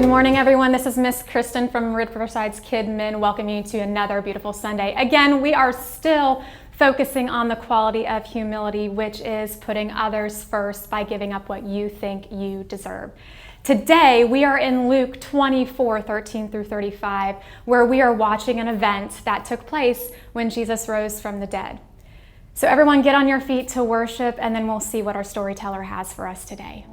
morning, everyone. This is Miss Kristen from Riverside's Kid Min welcoming you to another beautiful Sunday. Again, we are still focusing on the quality of humility, which is putting others first by giving up what you think you deserve. Today, we are in Luke 24:13 through 35, where we are watching an event that took place when Jesus rose from the dead. So everyone get on your feet to worship, and then we'll see what our storyteller has for us today.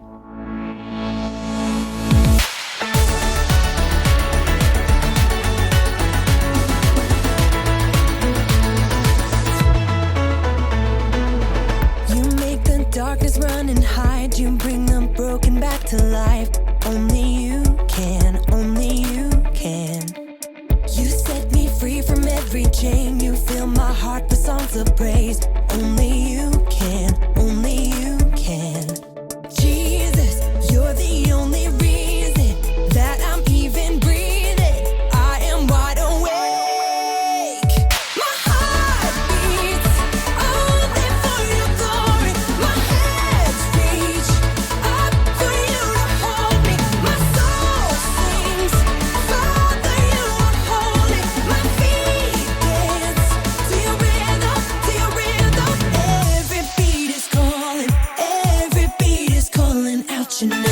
Darkness run and hide, you bring the broken back to life. Only you can, only you can. You set me free from every chain, you fill my heart with songs of praise. Only you can, only you can. Jesus, you're the only reason that I'm even breathing. I am wide awake. My heart beats only for your glory. My hands reach up for you to hold me. My soul sings, Father, you are holy. My feet dance to your rhythm, to your rhythm. Every beat is calling out your name.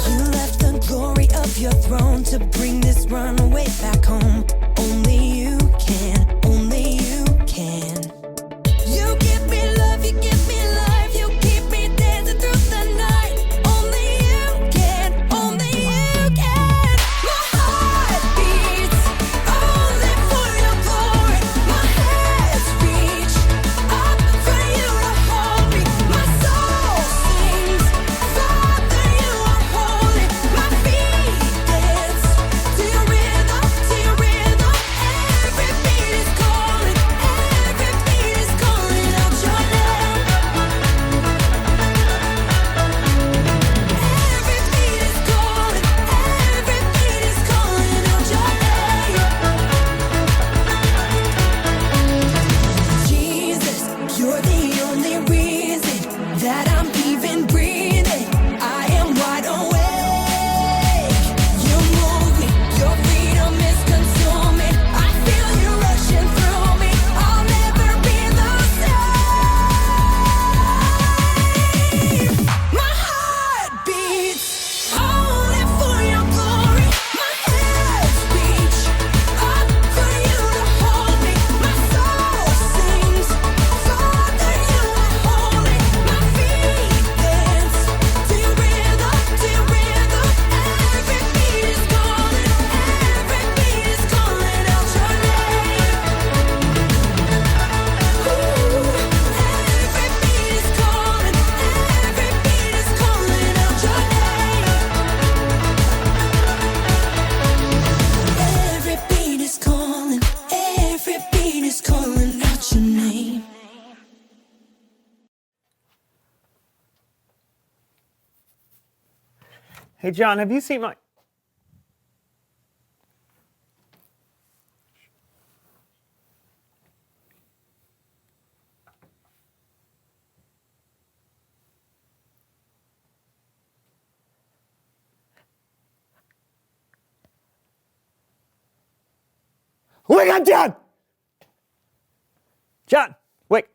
You left the glory of your throne to bring this runaway back home. Only you can, only you can. You give me love, you give me life, you keep me dancing through the night. Only you can, only you can. My heart beats only for your glory. My hands reach up for you to hold me. My soul sings, Father, you are holy. My feet dance to your rhythm, to your rhythm. Every beat is calling out your name. Every beat is calling out your name. Jesus, you're the only reason that I'm even breathing. I am wide awake. You move me, your freedom is consuming. I feel you rushing through me. I'll never be the same. My heart beats only for your glory. My hands reach up for you to hold me. My soul sings, Father, you are holy. My feet dance to your rhythm, to your rhythm. Every beat is calling out your name. Ooh, every beat is calling out your name. Every beat is calling out your name. Hey, John, have you seen my... Wake up, John! John, wake.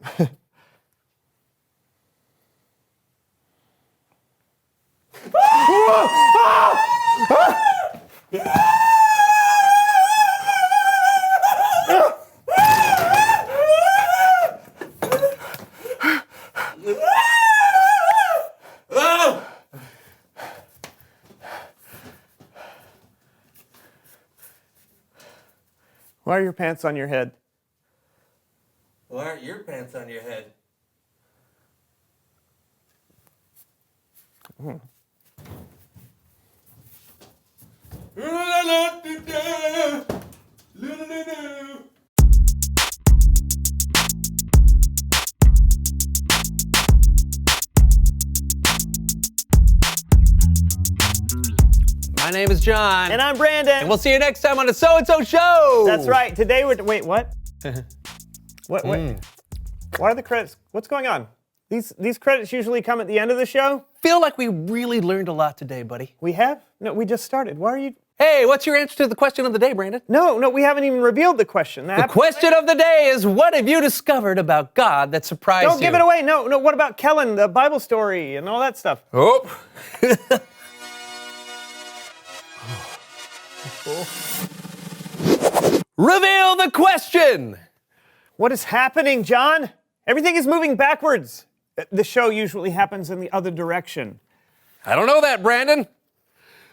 Why are your pants on your head? Why aren't your pants on your head? My name is John. And I'm Brandon. And we'll see you next time on the So-and-So Show. That's right. Today we're... Wait, what? What? Why are the credits? What's going on? These credits usually come at the end of the show? Feel like we really learned a lot today, buddy. We have? No, we just started. Why are you... Hey, what's your answer to the question of the day, Brandon? No, we haven't even revealed the question. The question of the day is, what have you discovered about God that surprised you? Don't give it away. No, what about Kellen, the Bible story, and all that stuff? Oh. Reveal the question! What is happening, John? Everything is moving backwards. The show usually happens in the other direction. I don't know that, Brandon.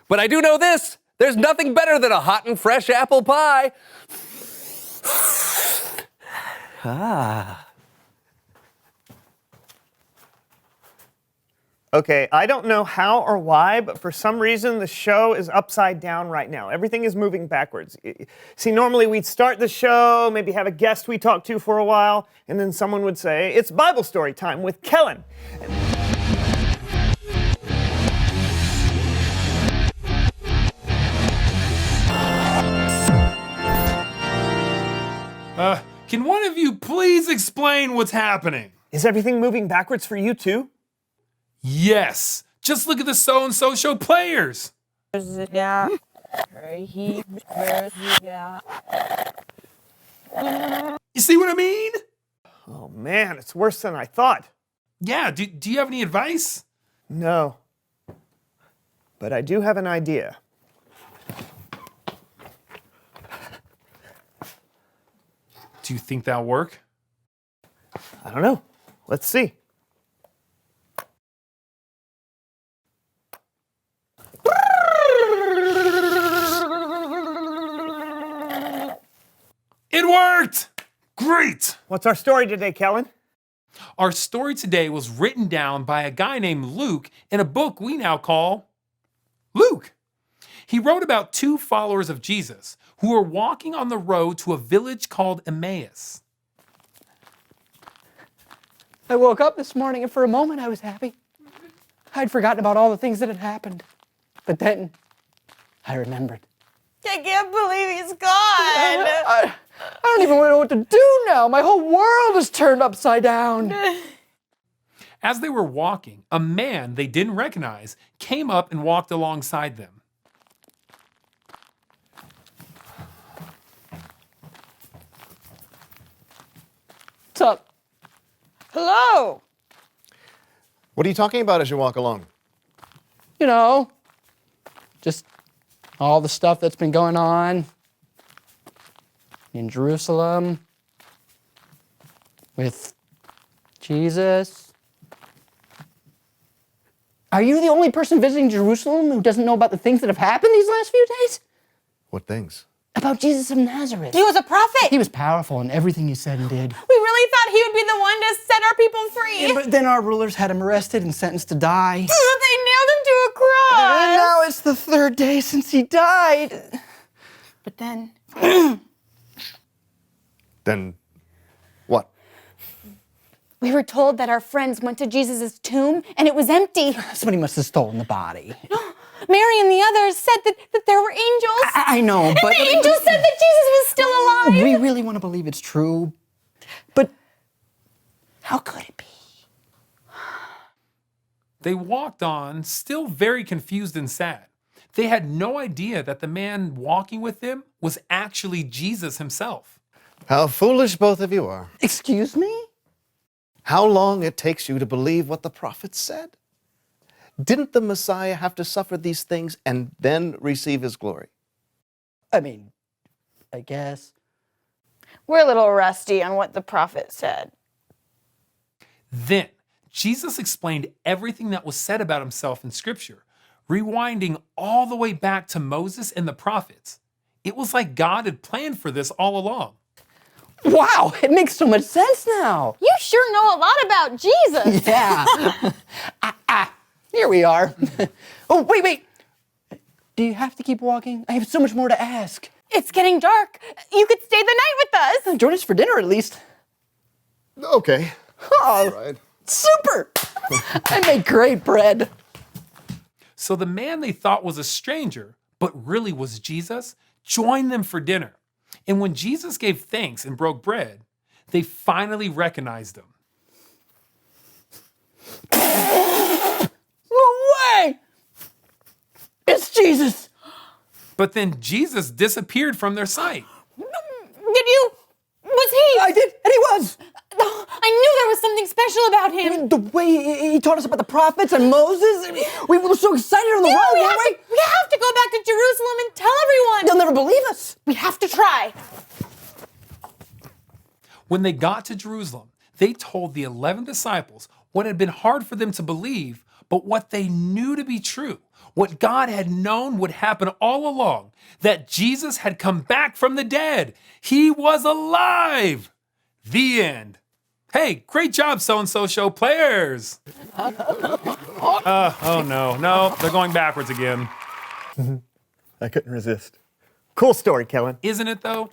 But I do know this. There's nothing better than a hot and fresh apple pie. Okay, I don't know how or why, but for some reason the show is upside down right now. Everything is moving backwards. See, normally we'd start the show, maybe have a guest we talk to for a while, and then someone would say, it's Bible story time with Kellen. Can one of you please explain what's happening? Is everything moving backwards for you too? Yes. Just look at the so-and-so show players. You see what I mean? Oh man, it's worse than I thought. Yeah, do you have any advice? No. But I do have an idea. Do you think that'll work? I don't know. Let's see. It worked! Great! What's our story today, Kellen? Our story today was written down by a guy named Luke in a book we now call Luke. He wrote about two followers of Jesus who were walking on the road to a village called Emmaus. I woke up this morning and for a moment I was happy. I'd forgotten about all the things that had happened. But then I remembered. I can't believe he's gone. I don't even know what to do now. My whole world is turned upside down. As they were walking, a man they didn't recognize came up and walked alongside them. What's up? Hello. What are you talking about as you walk along? You know, just all the stuff that's been going on in Jerusalem with Jesus. Are you the only person visiting Jerusalem who doesn't know about the things that have happened these last few days? What things? About Jesus of Nazareth. He was a prophet. He was powerful in everything he said and did. We really thought he would be the one to set our people free. Yeah, but then our rulers had him arrested and sentenced to die. They nailed him to a cross. And now it's the third day since he died. But then... Then what? We were told that our friends went to Jesus' tomb and it was empty. Somebody must have stolen the body. Mary and the others said that there were angels. I know, but... The angels said that Jesus was still alive. We really want to believe it's true. But how could it be? They walked on, still very confused and sad. They had no idea that the man walking with them was actually Jesus himself. How foolish both of you are. Excuse me? How long it takes you to believe what the prophets said? Didn't the Messiah have to suffer these things and then receive his glory? I mean, I guess. We're a little rusty on what the prophet said. Then, Jesus explained everything that was said about himself in Scripture, rewinding all the way back to Moses and the prophets. It was like God had planned for this all along. Wow, it makes so much sense now. You sure know a lot about Jesus. Yeah. Here we are. Oh, wait. Do you have to keep walking? I have so much more to ask. It's getting dark. You could stay the night with us. Join us for dinner at least. Okay. Oh, Right. super. I make great bread. So the man they thought was a stranger, but really was Jesus, joined them for dinner. And when Jesus gave thanks and broke bread, They finally recognized him. No way! It's Jesus! But then Jesus disappeared from their sight. Did you? Was he? I did, and he was! Oh, I knew there was something special about him. The way he taught us about the prophets and Moses, we were so excited on the road, we weren't have to go back to Jerusalem and tell everyone. They'll never believe us. We have to try. When they got to Jerusalem, they told the 11 disciples what had been hard for them to believe, but what they knew to be true, what God had known would happen all along, that Jesus had come back from the dead. He was alive. The end. Hey, great job, so-and-so show players. Oh no, they're going backwards again. I couldn't resist. Cool story, Kellen. Isn't it though?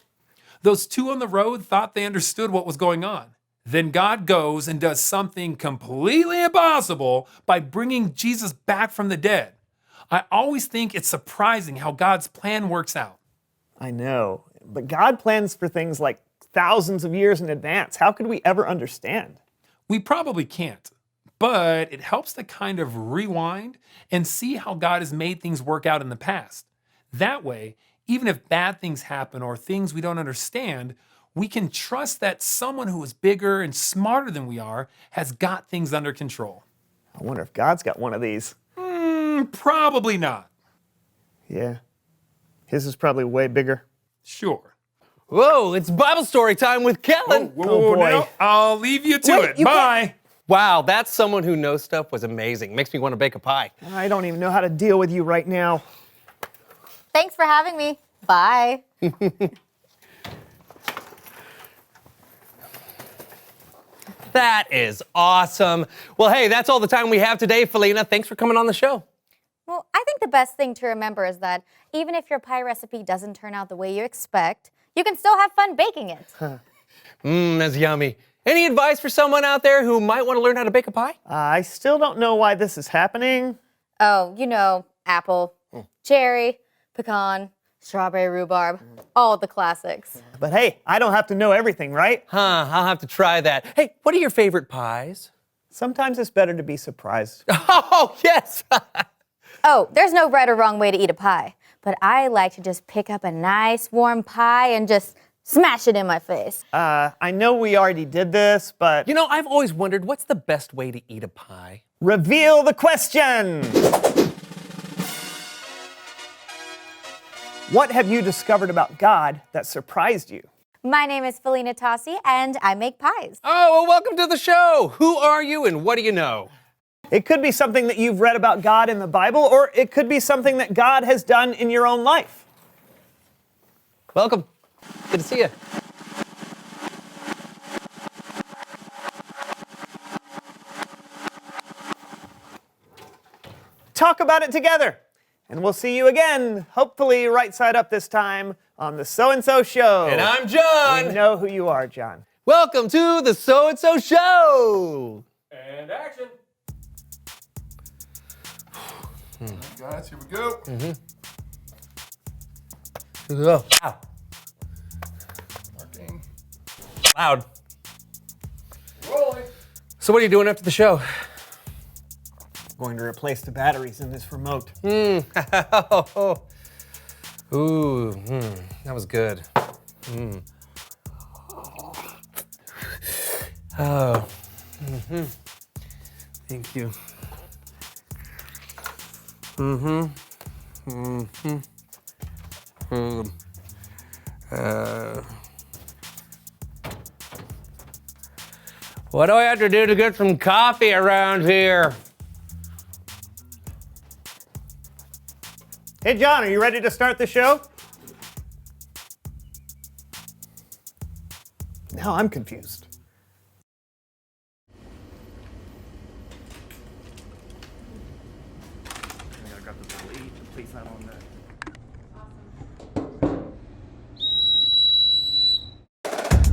Those two on the road thought they understood what was going on. Then God goes and does something completely impossible by bringing Jesus back from the dead. I always think it's surprising how God's plan works out. I know, but God plans for things like thousands of years in advance. How could we ever understand? We probably can't, but it helps to kind of rewind and see how God has made things work out in the past. That way, even if bad things happen or things we don't understand, we can trust that someone who is bigger and smarter than we are has got things under control. I wonder if God's got one of these. Probably not. Yeah. His is probably way bigger. Sure. Whoa, it's Bible story time with Kellen. Oh, boy. Now I'll leave you to Wait, it. you Bye. Wow, that's someone who knows stuff was amazing. Makes me want to bake a pie. I don't even know how to deal with you right now. Thanks for having me. Bye. That is awesome. Well, hey, that's all the time we have today, Felina. Thanks for coming on the show. Well, I think the best thing to remember is that even if your pie recipe doesn't turn out the way you expect, you can still have fun baking it. That's yummy. Any advice for someone out there who might want to learn how to bake a pie? I still don't know why this is happening. Oh, you know, apple, cherry, pecan, strawberry rhubarb, all the classics. But hey, I don't have to know everything, right? I'll have to try that. Hey, what are your favorite pies? Sometimes it's better to be surprised. Oh, yes. Oh, there's no right or wrong way to eat a pie, but I like to just pick up a nice warm pie and just smash it in my face. I know we already did this, but... You know, I've always wondered, what's the best way to eat a pie? Reveal the question! What have you discovered about God that surprised you? My name is Felina Tossi, and I make pies. Oh, well, welcome to the show. Who are you and what do you know? It could be something that you've read about God in the Bible, or it could be something that God has done in your own life. Welcome. Good to see you. Talk about it together. And we'll see you again, hopefully right side up this time, on the So-and-So Show. And I'm John. We know who you are, John. Welcome to the So-and-So Show. And action. Guys, here we go. Oh, wow. Marking. Loud. Rolling. So what are you doing after the show? Going to replace the batteries in this remote. Ooh, that was good. Oh, thank you. What do I have to do to get some coffee around here? Hey, John, are you ready to start the show? Now I'm confused.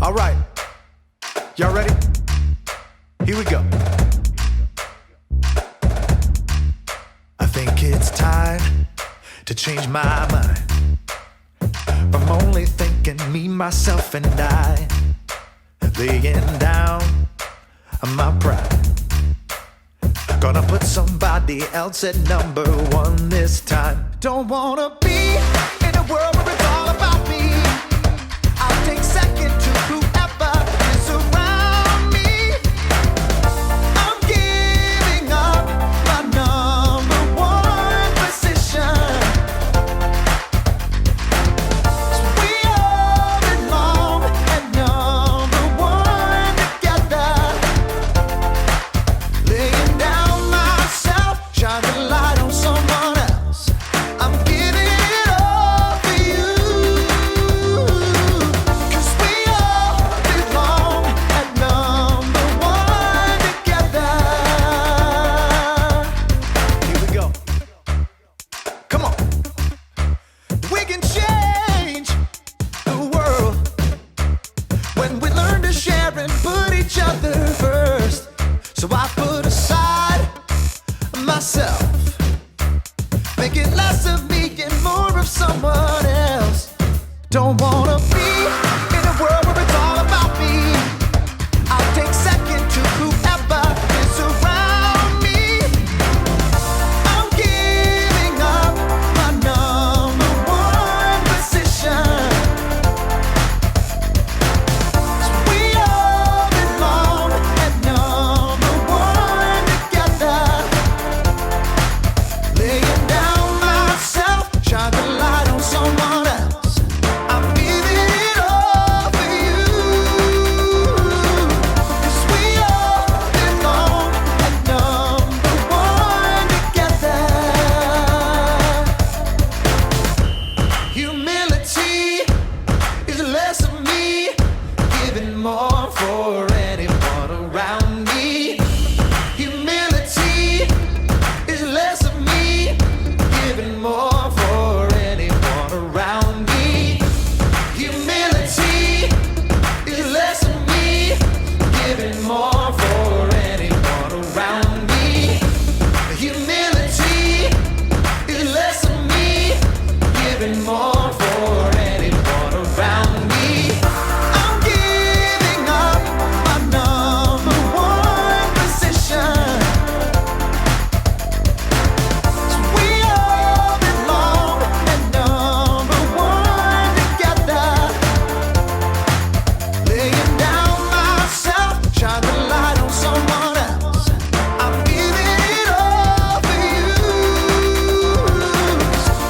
All right. Y'all ready? Here we go. I think it's time to change my mind from only thinking me, myself, and I. laying down my pride. Gonna put somebody else at number one this time. Don't wanna be in a world where it's all about me. I'll take second to whoever is around me. I'm giving up my number one position. So we all belong at number one together. Laying down myself, shine the light on someone else. I'm giving it all for you. 'Cause we all belong at number one together. Here we go. Come on. We can change the world when we learn to share and put each other first. So I put aside myself, make it less of me and more of someone else. Don't wanna be in a world where it's all about me. I'll take second to whoever is around me. I'm giving up my number one position. So we all belong at number one together. Laying down myself, shine the light on someone else. I'm giving it all for you. 'Cause we all belong at number one together. Humility is less of me, giving more for anyone around me. Humility is less of me, giving more for anyone around me. Humility is less of me, giving more for anyone around me. Humility is less of me, giving more for anyone around me. I'm giving up my number one position. So we all belong at number one together. Laying down myself, shine the light on someone else. I'm giving it all for you.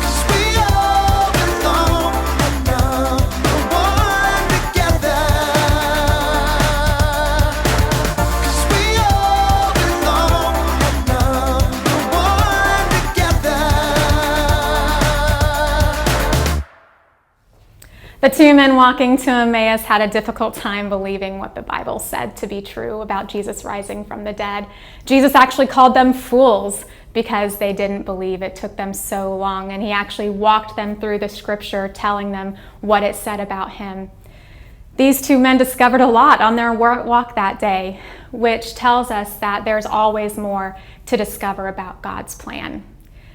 'Cause we all belong at number one together. 'Cause we all belong at number one together. The two men walking to Emmaus had a difficult time believing what the Bible said to be true about Jesus rising from the dead. Jesus actually called them fools because they didn't believe. It took them so long, and he actually walked them through the scripture, telling them what it said about him. These two men discovered a lot on their walk that day, which tells us that there's always more to discover about God's plan.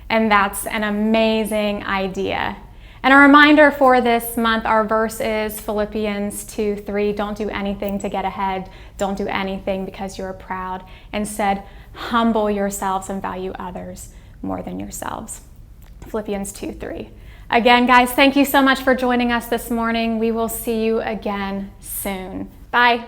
And that's an amazing idea. And a reminder for this month, our verse is Philippians 2:3. Don't do anything to get ahead. Don't do anything because you're proud. Instead, humble yourselves and value others more than yourselves. Philippians 2:3. Again, guys, thank you so much for joining us this morning. We will see you again soon. Bye.